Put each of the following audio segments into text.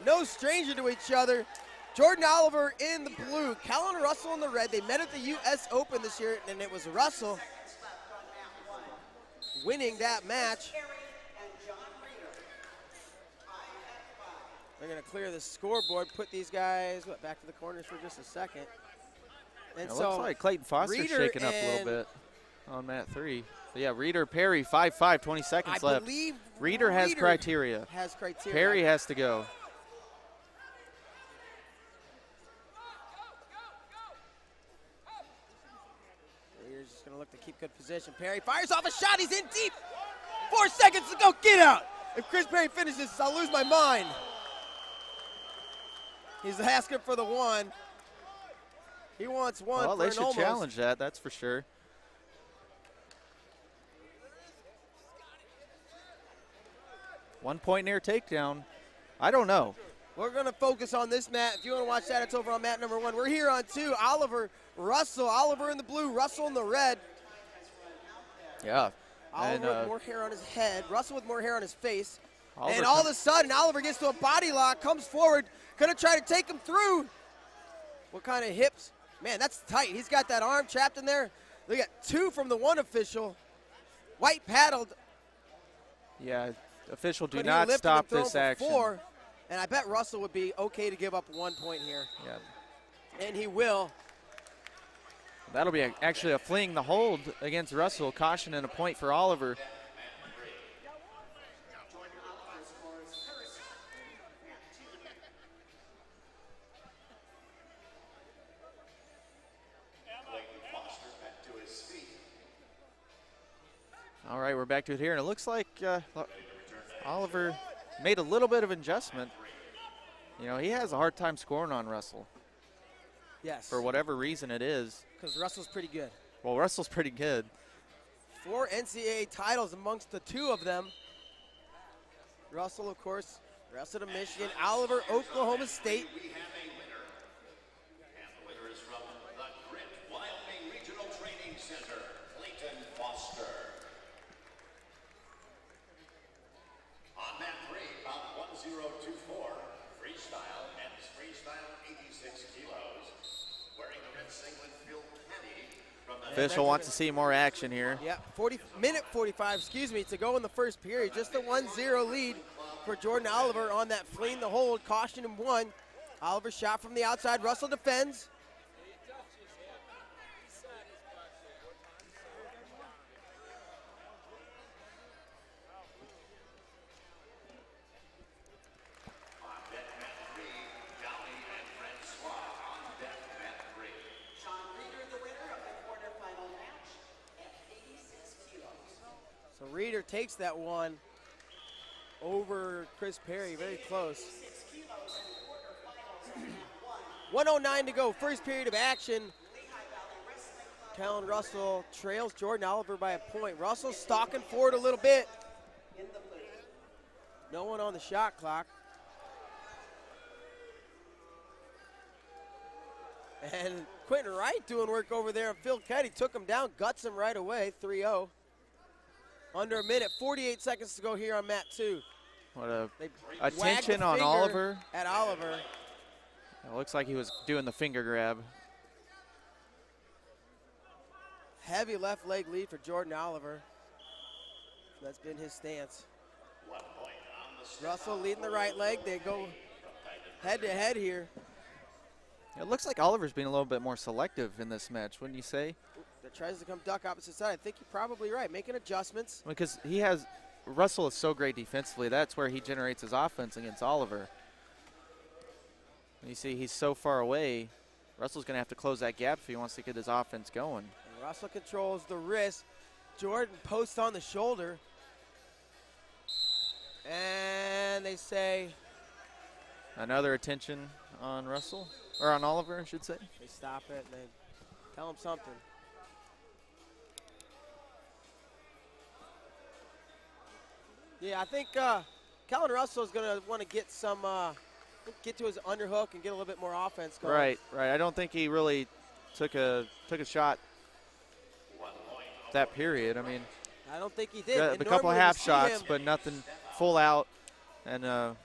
no stranger to each other. Jordan Oliver in the blue, Kellen Russell in the red. They met at the U.S. Open this year, and it was Russell winning that match. They're going to clear the scoreboard, put these guys back to the corners for just a second. And it so looks like Clayton Foster's shaking up a little bit on mat 3. So yeah, Reeder, Perry, 5-5, 20 seconds left. Believe Reeder has criteria. Perry has to go. Reeder's just going to look to keep good position. Perry fires off a shot. He's in deep. 4 seconds to go. Get out. If Chris Perry finishes this, I'll lose my mind. He's asking for the one. He wants one. Well, they should challenge that, that's for sure. One point near takedown. I don't know. We're going to focus on this mat. If you want to watch that, it's over on mat number 1. We're here on 2. Oliver, Russell. Oliver in the blue, Russell in the red. Yeah. Oliver with more hair on his head. Russell with more hair on his face. And all of a sudden, Oliver gets to a body lock, comes forward, going to try to take him through. What kind of hips? Man, that's tight. He's got that arm trapped in there. Look at 2 from the 1 official. White paddled. Yeah, official do not stop this action. 4, and I bet Russell would be okay to give up 1 point here. Yeah. And he will. That'll be actually a fleeing the hold against Russell. Caution and a point for Oliver. All right, we're back to it here, and it looks like Oliver made a little bit of adjustment. You know, he has a hard time scoring on Russell. Yes. For whatever reason it is. Because Russell's pretty good. Well, Russell's pretty good. 4 NCAA titles amongst the 2 of them. Russell, of course, wrestled at Michigan. Oliver, Oklahoma State. Official wants to see more action here. Yeah, minute 45, to go in the first period. Just the 1-0 lead for Jordan Oliver on that fleeing the hold. Caution him 1. Oliver shot from the outside. Russell defends. So Reeder takes that one over Chris Perry, very close. 1:09 to go, first period of action. Kellen Russell trails Jordan Oliver by a point. Russell stalking forward a little bit. No one on the shot clock. And Quentin Wright doing work over there. And Phil Ketty took him down, guts him right away, 3-0. Under a minute, 48 seconds to go here on mat 2. What a attention on Oliver. At Oliver. It looks like he was doing the finger grab. Heavy left leg lead for Jordan Oliver. That's been his stance. Russell leading the right leg. They go head to head here. It looks like Oliver's being a little bit more selective in this match, wouldn't you say? That tries to come duck opposite side. I think you're probably right, making adjustments. Because Russell is so great defensively. That's where he generates his offense against Oliver. You see, he's so far away. Russell's going to have to close that gap if he wants to get his offense going. And Russell controls the wrist. Jordan posts on the shoulder. And they say. Another attention on Russell, or on Oliver, I should say. They stop it and they tell him something. Yeah, I think Kellen Russell is going to want to get some, get to his underhook and get a little bit more offense going. Right. I don't think he really took a shot that period. I mean, I don't think he did. A couple of half shots, but nothing full out. And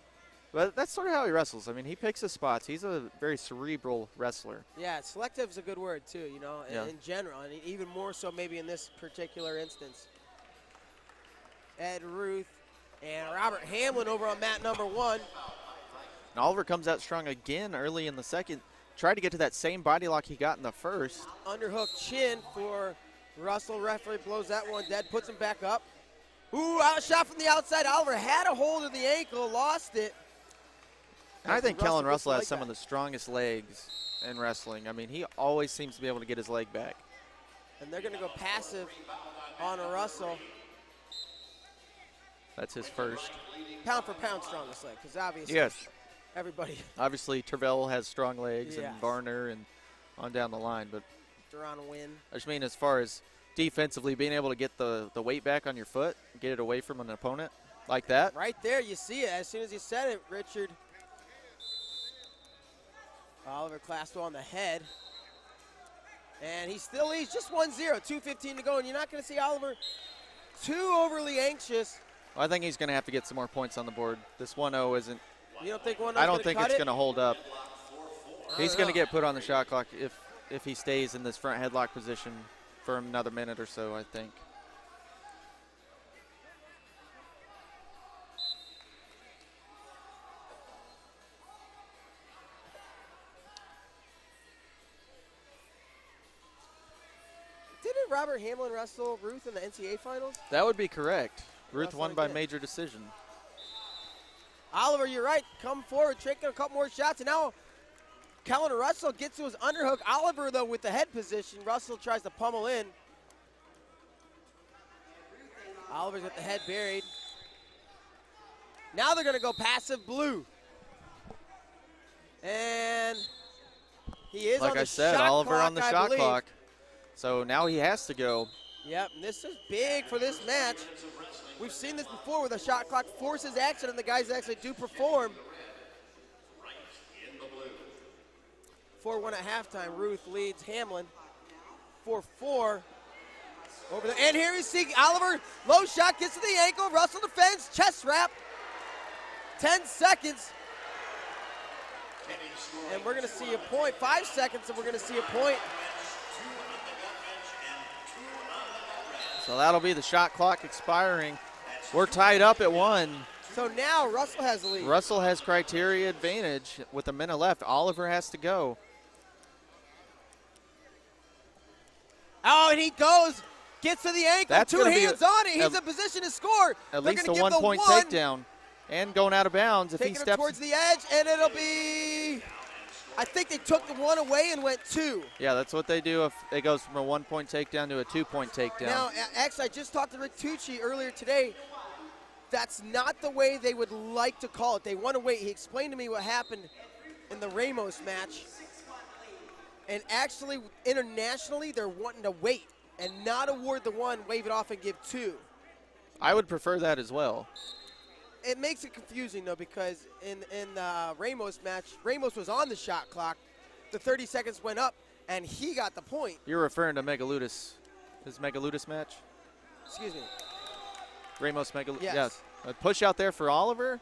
But that's sort of how he wrestles. I mean, he picks his spots. He's a very cerebral wrestler. Yeah, selective is a good word, too, you know, Yeah. in general. And even more so maybe in this particular instance. Ed Ruth and Robert Hamlin over on mat number 1. And Oliver comes out strong again early in the second. Tried to get to that same body lock he got in the first. Underhook chin for Russell. Referee blows that one dead, puts him back up. Ooh, shot from the outside. Oliver had a hold of the ankle, lost it. And I think Kellen Russell has like some of the strongest legs in wrestling. I mean, he always seems to be able to get his leg back. And they're going to go passive on Russell. That's his first. Pound for pound strongest leg, because obviously everybody. Obviously, Tervel has strong legs, Yes. and Varner, and on down the line. But Duran win. I just mean as far as defensively being able to get the weight back on your foot, get it away from an opponent like that. Right there, you see it. As soon as you said it, Richard. Oliver Clasto on the head. And he still leads just 1-0, 2:15 to go. And you're not going to see Oliver too overly anxious. Well, I think he's going to have to get some more points on the board. This 1-0 isn't. You don't think 1-0 I don't think it's going to hold up. He's going to know. get put on the shot clock if he stays in this front headlock position for another minute or so, I think. Didn't Robert Hamlin wrestle Ruth in the NCAA finals? That would be correct. Ruth That's won what by I did. major decision. Oliver, you're right. Come forward, taking a couple more shots. And now Kellen Russell gets to his underhook. Oliver, though, with the head position. Russell tries to pummel in. Oliver's with the head buried. Now they're going to go passive blue. And he is Like on the I said, shot Oliver clock, on the I shot believe. clock. So now he has to go. Yep, and this is big for this match. We've seen this before where the shot clock forces action and the guys actually do perform. 4-1 at halftime. Ruth leads Hamlin 4-4. Over the, and here we see Oliver, low shot, gets to the ankle, Russell defends, chest wrap. 10 seconds. And we're going to see a point. 5 seconds and we're going to see a point. So that'll be the shot clock expiring. We're tied up at 1. So now Russell has the lead. Russell has criteria advantage with a minute left. Oliver has to go. Oh, and he goes, gets to the ankle, That's 2 gonna be hands on it. He's in position to score. At They're least a gonna give the 1-point one, takedown. And going out of bounds if he taking him steps. towards the edge, and it'll be, I think they took the 1 away and went 2. Yeah, that's what they do if it goes from a 1-point takedown to a 2-point takedown. Now, actually, I just talked to Rick Tucci earlier today. That's not the way they would like to call it. They want to wait. He explained to me what happened in the Ramos match. And actually, internationally, they're wanting to wait and not award the 1, wave it off, and give 2. I would prefer that as well. It makes it confusing, though, because in the Ramos match, Ramos was on the shot clock. The 30 seconds went up, and he got the point. You're referring to Megaludis, his Megaludis match? Excuse me. Ramos Megaludis. Yes. A push out there for Oliver.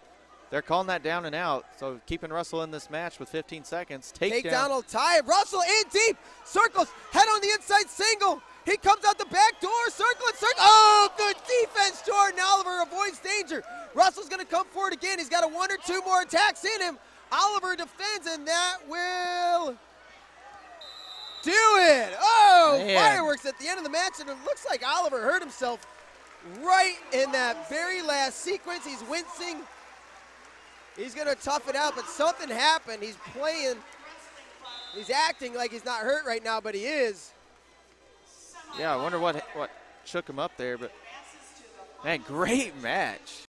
They're calling that down and out. So keeping Russell in this match with 15 seconds. Takedown will tie it. Russell in deep. Circles. Head on the inside single. He comes out the back door. Circle and circle. Oh, good defense, Jordan. Oliver avoids danger. Russell's going to come forward again. He's got 1 or 2 more attacks in him. Oliver defends, and that will do it. Oh, Man. Fireworks at the end of the match, and it looks like Oliver hurt himself right in that very last sequence. He's wincing. He's going to tough it out, but something happened. He's playing. He's acting like he's not hurt right now, but he is. Yeah, I wonder what shook him up there. But, man, great match.